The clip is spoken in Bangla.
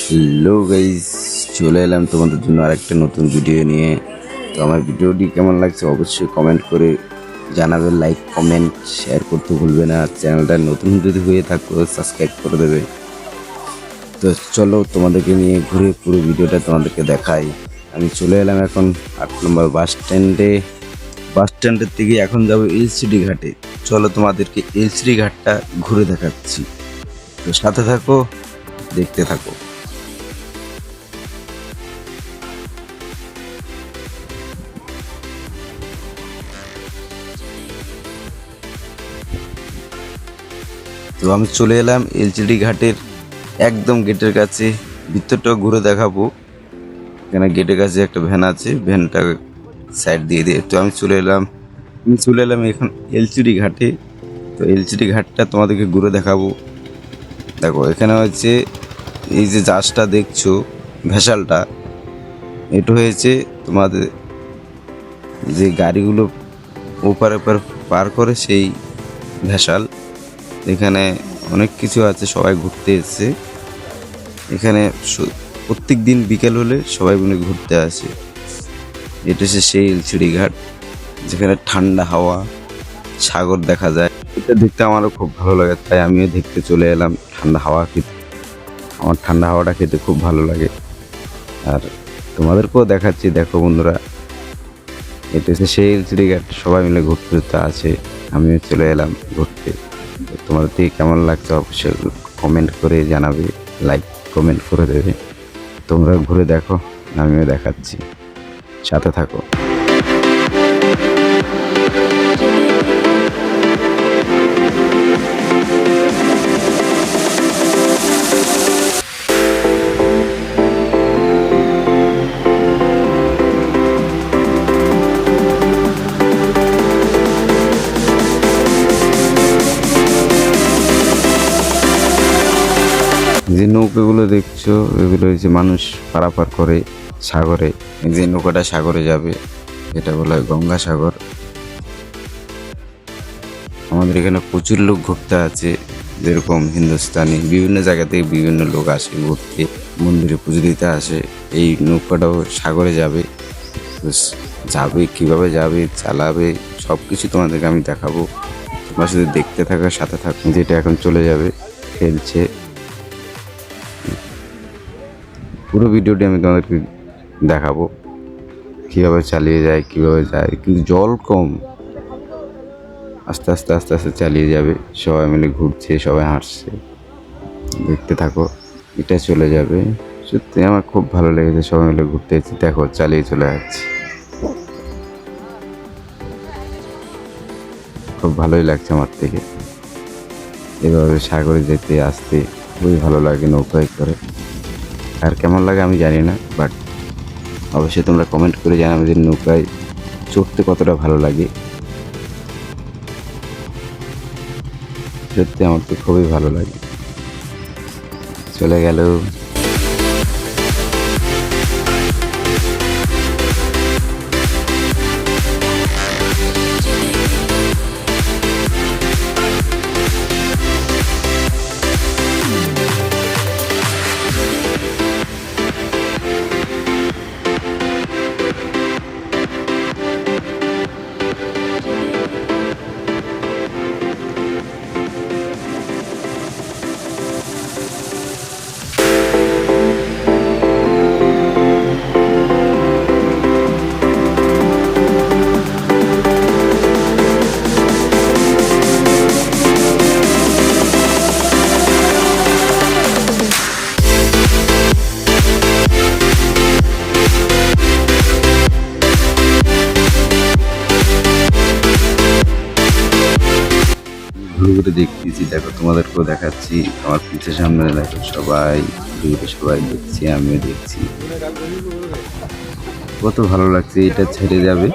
হ্যালো গাইস, চলে এলাম তোমাদের জন্য আরেকটা নতুন ভিডিও নিয়ে। তো আমার ভিডিওটি কেমন লাগছে অবশ্যই কমেন্ট করে জানাবে, লাইক কমেন্ট শেয়ার করতে ভুলবে না। চ্যানেলটা নতুন যদি হয়ে থাকো সাবস্ক্রাইব করে দেবে। তো চলো তোমাদেরকে নিয়ে ঘুরে পুরো ভিডিওটা তোমাদেরকে দেখাই। আমি চলে এলাম এখন 8 নম্বর বাস স্ট্যান্ডের থেকে এখন যাবো এলসিডি ঘাটে। চলো তোমাদেরকে এলসিডি ঘাটটা ঘুরে দেখাচ্ছি, তো সাথে থাকো, দেখতে থাকো। তো আমি চলে এলাম এলসিডি ঘাটের একদম গেটের কাছে। ভিতরটা ঘুরে দেখাবো। এখানে গেটের কাছে একটা ভ্যান আছে, ভ্যানটা সাইড দিয়ে তো আমি চলে এলাম এখন এলসিডি ঘাটে। তো এলসিডি ঘাটটা তোমাদেরকে ঘুরে দেখাবো। দেখো এখানে হচ্ছে এই যে জাহাজটা দেখছো, ভেসেলটা, এটা হয়েছে তোমাদের যে গাড়িগুলো ওপার ওপার পার করে সেই ভেসেল। এখানে অনেক কিছু আছে, সবাই ঘুরতে এসেছে এখানে। প্রত্যেক দিন বিকেল হলে সবাই মিলে ঘুরতে আসে। এটা হচ্ছে সেই এলসিডি ঘাট, যেখানে ঠান্ডা হাওয়া, সাগর দেখা যায়। এটা দেখতে আমারও খুব ভালো লাগে, তাই আমিও দেখতে চলে এলাম ঠান্ডা হাওয়া খেতে। আমার ঠান্ডা হাওয়াটা খেতে খুব ভালো লাগে, আর তোমাদেরকেও দেখাচ্ছি। দেখো বন্ধুরা, এটা হচ্ছে সেই এলসিডি ঘাট, সবাই মিলে ঘুরতে ঘুরতে আসে। আমিও চলে এলাম ঘুরতে। তোমাদের থেকে কেমন লাগছে অবশ্যই কমেন্ট করে জানাবে, লাইক কমেন্ট করে দেবে। তোমরা ঘুরে দেখো, আমিও দেখাচ্ছি, সাথে থাকো। যে নৌকাগুলো দেখছো এগুলো হচ্ছে মানুষ পারাপার করে সাগরে। যে নৌকাটা সাগরে যাবে এটা বলা হয় গঙ্গাসাগর। আমাদের এখানে প্রচুর লোক ঘুরতে আছে, যেরকম হিন্দুস্তানি বিভিন্ন জায়গা থেকে বিভিন্ন লোক আসে ঘুরতে, মন্দিরে পুজো দিতে আসে। এই নৌকাটাও সাগরে যাবে। তো যাবে কিভাবে যাবে, চালাবে, সব কিছু তোমাদেরকে আমি দেখাবো। তোমরা শুধু দেখতে থাকো, সাথে থাকো। যেটা এখন চলে যাবে, খেলছে। পুরো ভিডিওটি আমি তোমাদেরকে দেখাবো কীভাবে চালিয়ে যায়, কীভাবে যায়। কিন্তু জল কম, আস্তে আস্তে আস্তে আস্তে চালিয়ে যাবে। সবাই মিলে ঘুরছে, সবাই হাঁটছে, দেখতে থাকো। এটা চলে যাবে। সত্যি আমার খুব ভালো লেগেছে, সবাই মিলে ঘুরতে এসেছি। দেখো চালিয়ে চলে যাচ্ছে, খুব ভালোই লাগছে আমার থেকে। এভাবে সাগরে যেতে আসতে খুবই ভালো লাগে নৌকায় করে। আর কেমন লাগে আমি জানি না, বাট অবশ্যই তোমরা কমেন্ট করে জানাবে যে নৌকায় চড়তে কতটা ভালো লাগে। সত্যি আমার তো খুবই ভালো লাগে। চলে গেল। ঘুরে ঘুরে দেখতেছি, দেখো তোমাদেরকেও দেখাচ্ছি। আমার পিঠের সামনে দেখো সবাই ঘুরে ঘুরে সবাই দেখছি, আমিও দেখছি। কত ভালো লাগছে। এটা ছেড়ে যাবে।